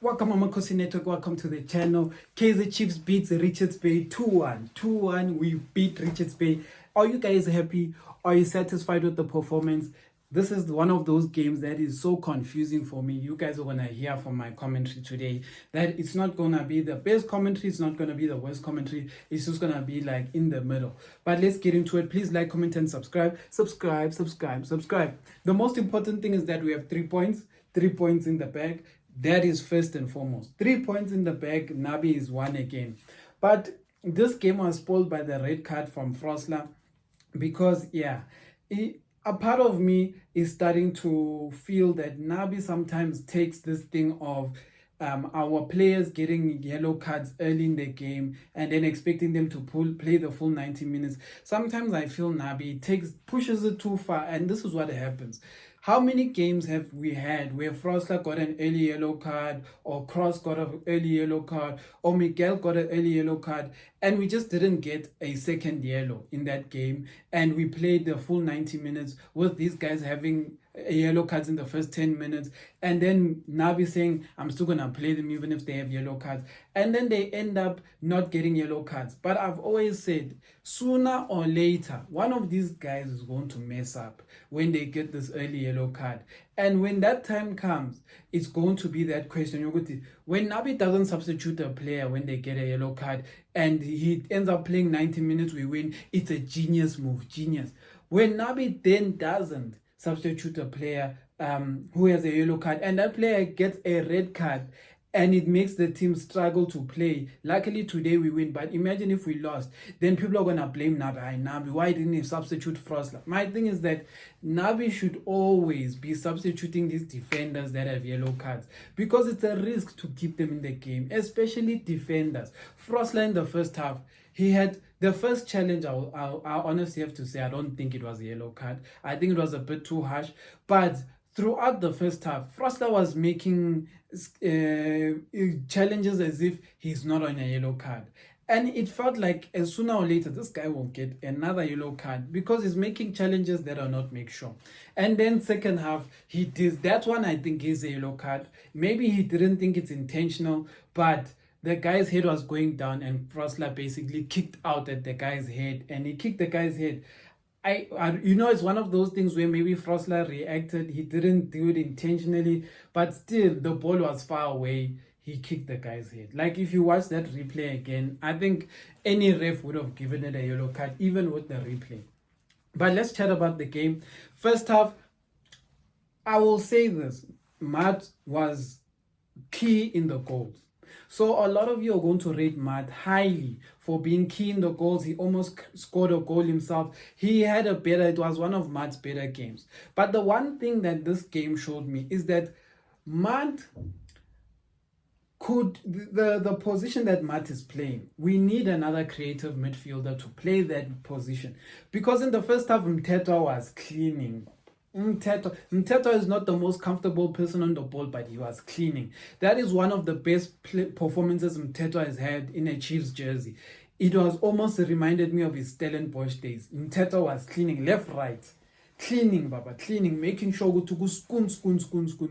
Welcome Amakhosi Network, welcome to the channel. Kaizer Chiefs beats Richards Bay 2-1. 2-1, we beat Richards Bay. Are you guys happy? Are you satisfied with the performance? This is one of those games that is so confusing for me. You guys are going to hear from my commentary today that it's not going to be the best commentary, it's not going to be the worst commentary, it's just going to be like in the middle. But let's get into it. Please like, comment and subscribe. Subscribe. The most important thing is that we have 3 points, 3 points in the bag. That is first and foremost. 3 points in the bag. Nabi is won again. But this game was spoiled by the red card from Frosler because, a part of me is starting to feel that Nabi sometimes takes this thing of our players getting yellow cards early in the game and then expecting them to play the full 90 minutes. Sometimes I feel Nabi pushes it too far, and this is what happens. How many games have we had where Frosler got an early yellow card, or Cross got an early yellow card, or Miguel got an early yellow card, and we just didn't get a second yellow in that game, and we played the full 90 minutes with these guys having yellow cards in the first 10 minutes, and then Nabi saying, I'm still going to play them even if they have yellow cards, and then they end up not getting yellow cards. But I've always said, sooner or later, one of these guys is going to mess up when they get this early yellow card. And when that time comes, it's going to be that question. When Nabi doesn't substitute a player when they get a yellow card and he ends up playing 90 minutes, we win, it's a genius move, genius. When Nabi then doesn't substitute a player who has a yellow card and that player gets a red card, and it makes the team struggle to play. Luckily today we win, but imagine if we lost, then people are going to blame Nabi. Why didn't he substitute Frosler? My thing is that Nabi should always be substituting these defenders that have yellow cards, because it's a risk to keep them in the game, especially defenders. Frosler in the first half, he had the first challenge. I honestly have to say, I don't think it was a yellow card. I think it was a bit too harsh, but throughout the first half, Frosler was making challenges as if he's not on a yellow card. And it felt like sooner or later, this guy will get another yellow card because he's making challenges that are not make sure. And then second half, he did that one. I think is a yellow card. Maybe he didn't think it's intentional, but the guy's head was going down and Frosler basically kicked out at the guy's head, and he kicked the guy's head. It's one of those things where maybe Frosler reacted. He didn't do it intentionally, but still the ball was far away. He kicked the guy's head. Like, if you watch that replay again, I think any ref would have given it a yellow card, even with the replay. But let's chat about the game. First half, I will say this. Matt was key in the goals. So a lot of you are going to rate Matt highly for being key in the goals. He almost scored a goal himself. It was one of Matt's better games. But the one thing that this game showed me is that Matt the position that Matt is playing, we need another creative midfielder to play that position. Because in the first half, Mthethwa was cleaning. Mthethwa is not the most comfortable person on the ball, but he was cleaning. That is one of the best performances Mthethwa has had in a Chiefs jersey. It was almost reminded me of his Stellenbosch days. Mthethwa was cleaning left, right. Cleaning, making sure to go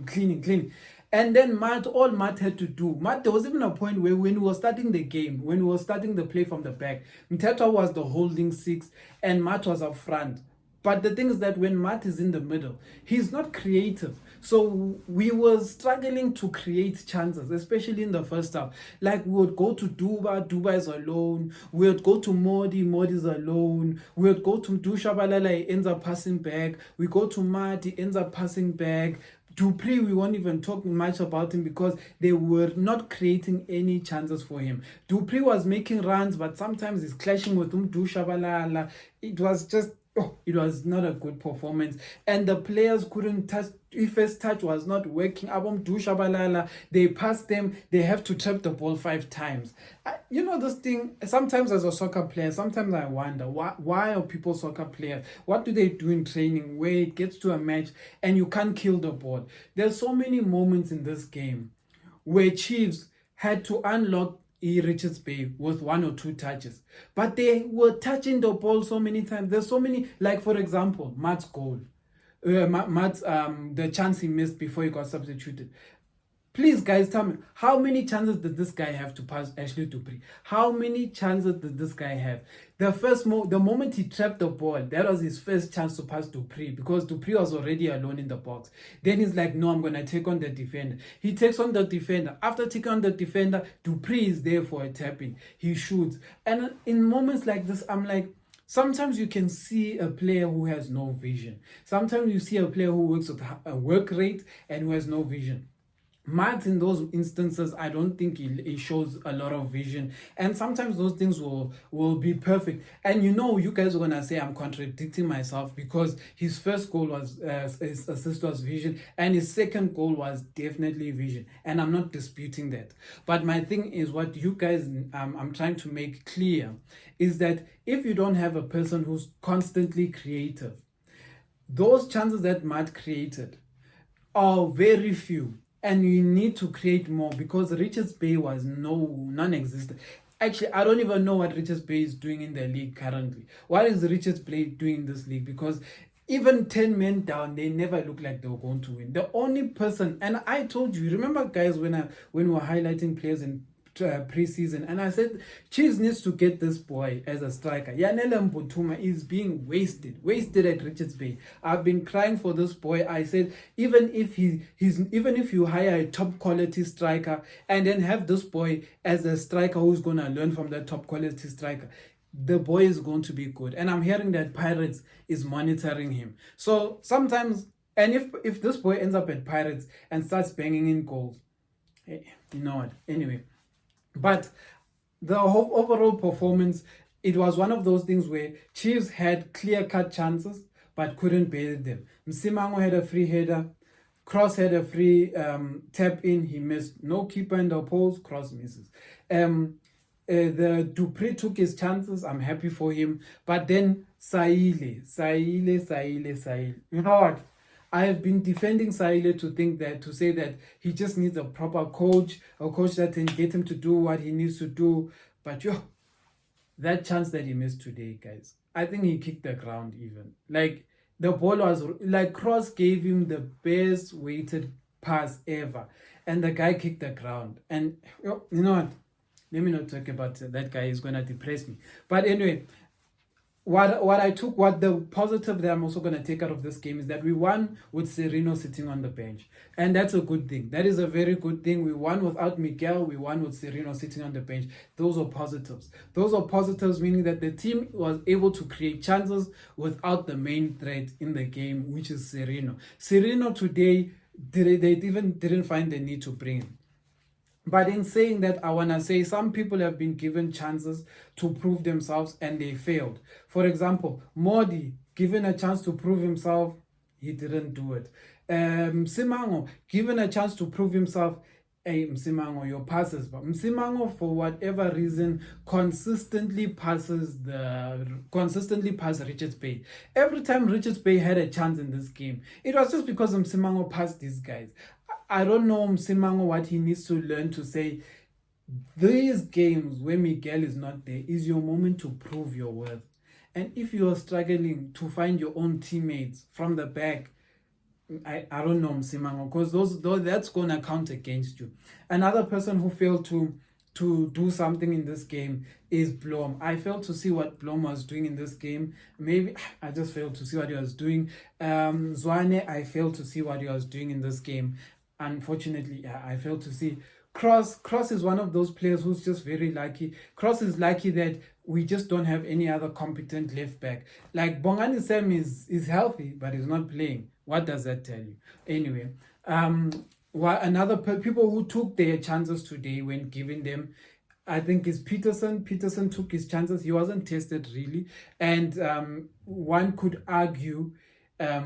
cleaning. And then all Matt had to do, there was even a point where when we were starting the game, when we were starting the play from the back, Mthethwa was the holding six and Matt was up front. But the thing is that when Matt is in the middle, he's not creative. So we were struggling to create chances, especially in the first half. Like, we would go to Duba is alone. We would go to Modi's alone. We would go to Dushabalala, he ends up passing back. We go to Matt, he ends up passing back. Dupree, we won't even talk much about him because they were not creating any chances for him. Dupree was making runs, but sometimes he's clashing with Dushabalala. It was not a good performance, and the players couldn't touch. First touch was not working. Dushabalala, they passed them, they have to trap the ball 5 times. This thing, sometimes as a soccer player, sometimes I wonder, why are people soccer players? What do they do in training where it gets to a match and you can't kill the ball? There's so many moments in this game where Chiefs had to unlock Richards Bay with 1 or 2 touches, but they were touching the ball so many times. There's so many, like for example, Matt's goal, the chance he missed before he got substituted. Please, guys, tell me, how many chances did this guy have to pass Ashley Dupree? How many chances did this guy have? The moment he trapped the ball, that was his first chance to pass Dupree, because Dupree was already alone in the box. Then he's like, no, I'm going to take on the defender. He takes on the defender. After taking on the defender, Dupree is there for a tap-in. He shoots. And in moments like this, I'm like, sometimes you can see a player who has no vision. Sometimes you see a player who works with a work rate and who has no vision. Matt, in those instances, I don't think he shows a lot of vision, and sometimes those things will be perfect. And you guys are gonna say I'm contradicting myself, because his first goal was his assist was vision, and his second goal was definitely vision, and I'm not disputing that. But my thing is, what you guys I'm trying to make clear is that if you don't have a person who's constantly creative, those chances that Matt created are very few. And you need to create more, because Richards Bay was non-existent. Actually, I don't even know what Richards Bay is doing in the league currently. What is Richards Bay doing in this league? Because even 10 men down, they never look like they were going to win. The only person, and I told you, remember guys, when we were highlighting players in preseason, and I said Chiefs needs to get this boy as a striker. Yanele Mthethwa is being wasted at Richards Bay. I've been crying for this boy. I said, even if you hire a top quality striker and then have this boy as a striker who's gonna learn from that top quality striker, the boy is going to be good. And I'm hearing that Pirates is monitoring him. So sometimes, and if this boy ends up at Pirates and starts banging in goals, you know what? Anyway. But the whole overall performance, it was one of those things where Chiefs had clear-cut chances but couldn't bait them. Msimango had a free header. Cross had a free tap-in. He missed. No keeper in the post. Cross misses. The Dupree took his chances. I'm happy for him. But then Saile. You know what? I have been defending Saile to say that he just needs a proper coach, a coach that can get him to do what he needs to do. But that chance that he missed today, guys, I think he kicked the ground even. Like, the ball was, like, Cross gave him the best weighted pass ever, and the guy kicked the ground. And you know what? Let me not talk about that guy. Is going to depress me. But anyway, what the positive that I'm also going to take out of this game is that we won with Sereno sitting on the bench. And that's a good thing. That is a very good thing. We won without Miguel. We won with Sereno sitting on the bench. Those are positives. Those are positives, meaning that the team was able to create chances without the main threat in the game, which is Sereno. Sereno today, they even didn't find the need to bring him. But in saying that, I want to say some people have been given chances to prove themselves and they failed. For example, Modi, given a chance to prove himself, he didn't do it. Msimango, given a chance to prove himself, hey, Msimango, your passes. But Msimango, for whatever reason, consistently passes Richards Bay. Every time Richards Bay had a chance in this game, it was just because Msimango passed these guys. I don't know Msimango what he needs to learn to say, these games where Miguel is not there is your moment to prove your worth. And if you are struggling to find your own teammates from the back, I don't know Msimango, because that's going to count against you. Another person who failed to do something in this game is Blom. I failed to see what Blom was doing in this game. Maybe I just failed to see what he was doing. Zwane, I failed to see what he was doing in this game. Unfortunately, I failed to see. Cross is one of those players who's just very lucky. Cross is lucky that we just don't have any other competent left back. Like Bongani Sam is healthy, but he's not playing. What does that tell you? Anyway, people who took their chances today when given them, I think is Peterson. Peterson took his chances. He wasn't tested really, and one could argue,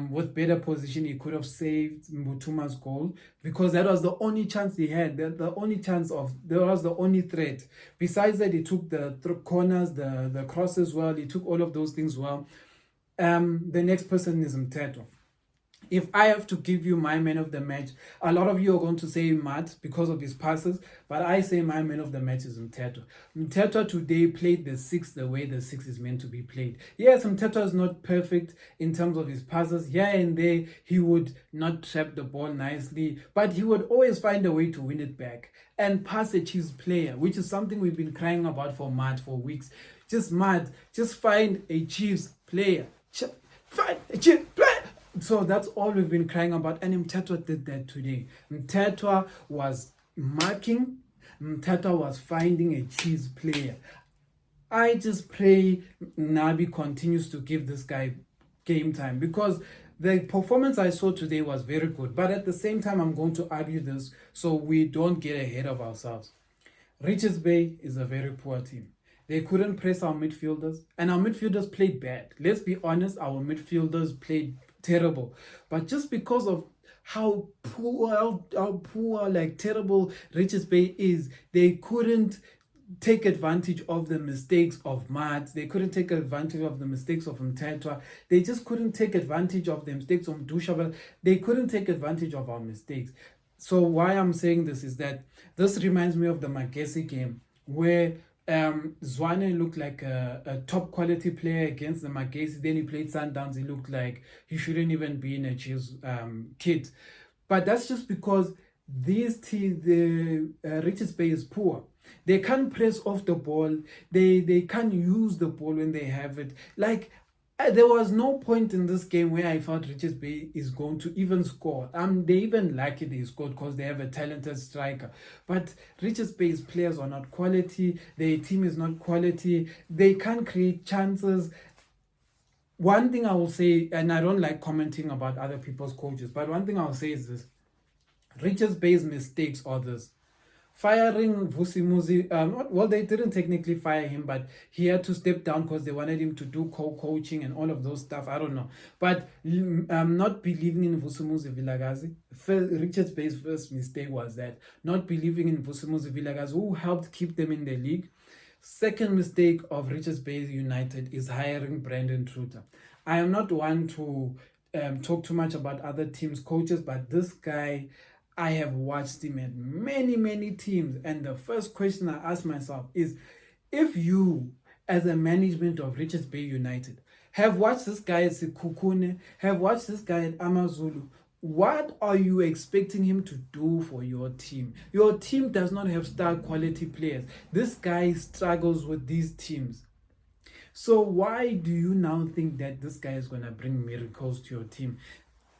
with better position, he could have saved Mbutuma's goal, because that was the only chance he had. That was the only threat. Besides that, he took the corners, the crosses well. He took all of those things well. The next person is Mthethwa. If I have to give you my man of the match, a lot of you are going to say Matt because of his passes, but I say my man of the match is Mthethwa. Mthethwa today played the six the way the six is meant to be played. Yes, Mthethwa is not perfect in terms of his passes. Here and there, he would not trap the ball nicely, but he would always find a way to win it back and pass a Chiefs player, which is something we've been crying about for Matt for weeks. Just find a Chiefs player. Find a Chiefs player. So that's all we've been crying about, and Mthethwa did that today. Mthethwa was marking, Mthethwa was finding a Chiefs player. I just pray Nabi continues to give this guy game time, because the performance I saw today was very good. But at the same time, I'm going to argue this so we don't get ahead of ourselves. Richards Bay is a very poor team. They couldn't press our midfielders, and our midfielders played bad. Let's be honest, our midfielders played terrible. But just because of how poor, like terrible Richards Bay is, they couldn't take advantage of the mistakes of Matt. They couldn't take advantage of the mistakes of Mthethwa. They just couldn't take advantage of the mistakes of Dushabel. They couldn't take advantage of our mistakes. So why I'm saying this is that this reminds me of the Amakhosi game, where Zwane looked like a top quality player against the Amakhosi. Then he played Sundowns. He looked like he shouldn't even be in a Chiefs kit. But that's just because the Richards Bay is poor. They can't press off the ball. They can't use the ball when they have it. Like, there was no point in this game where I thought Richards Bay is going to even score. They even lucky they scored because they have a talented striker. But Richards Bay's players are not quality. Their team is not quality. They can't create chances. One thing I will say, and I don't like commenting about other people's coaches, but one thing I will say is this. Richards Bay's mistakes are this. Firing Vusimuzi, well, they didn't technically fire him, but he had to step down because they wanted him to do co-coaching and all of those stuff. I don't know. But not believing in Vusimuzi Vilagazi. Richards Bay's first mistake was that, not believing in Vusimuzi Vilagazi, who helped keep them in the league. Second mistake of Richards Bay United is hiring Brandon Truter. I am not one to talk too much about other teams' coaches, but this guy, I have watched him at many teams, and the first question I ask myself is, if you, as a management of Richards Bay United, have watched this guy at Sekhukhune, have watched this guy at Amazulu, what are you expecting him to do for your team? Your team does not have star quality players. This guy struggles with these teams. So why do you now think that this guy is going to bring miracles to your team?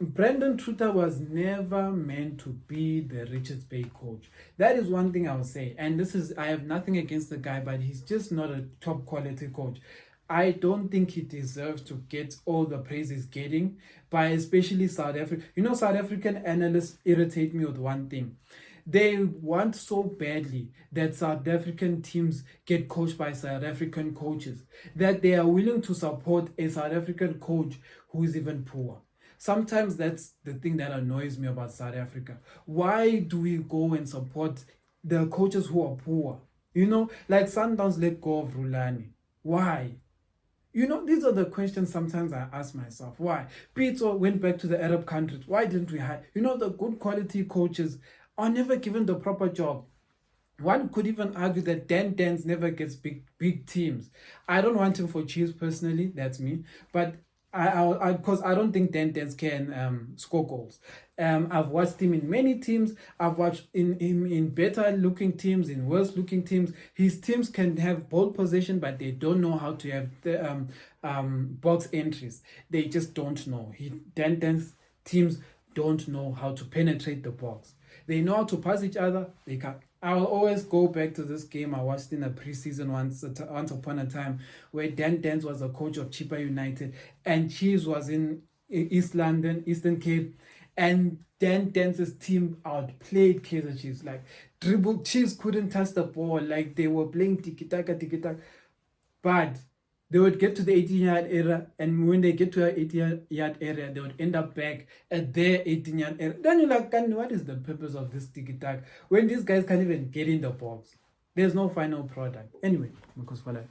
Brandon Truter was never meant to be the Richards Bay coach. That is one thing I will say. And I have nothing against the guy, but he's just not a top quality coach. I don't think he deserves to get all the praise he's getting by especially South Africa. South African analysts irritate me with one thing. They want so badly that South African teams get coached by South African coaches that they are willing to support a South African coach who is even poor. Sometimes that's the thing that annoys me about South Africa. Why do we go and support the coaches who are poor? Like Sundowns let go of Rulani. Why? These are the questions sometimes I ask myself. Why? Peter went back to the Arab countries. Why didn't we hire? The good quality coaches are never given the proper job. One could even argue that Dan Dance never gets big teams. I don't want him for Chiefs personally. That's me. But because I don't think Dan Dance can score goals. I've watched him in many teams. I've watched him in better looking teams, in worse looking teams. His teams can have ball possession, but they don't know how to have the box entries. They just don't know. Dan Dance teams don't know how to penetrate the box. They know how to pass each other. They can't. I'll always go back to this game I watched in a preseason once upon a time, where Dan Dance was a coach of Chippa United and Chiefs was in East London, Eastern Cape, and Dan Dance's team outplayed Kaizer Chiefs. Like, dribble Chiefs couldn't touch the ball, like they were playing tiki-taka. But they would get to the 18-yard area, and when they get to the 18-yard area, they would end up back at their 18-yard area. Then you're like, what is the purpose of this tiki-taka when these guys can't even get in the box? There's no final product. Anyway, because for life.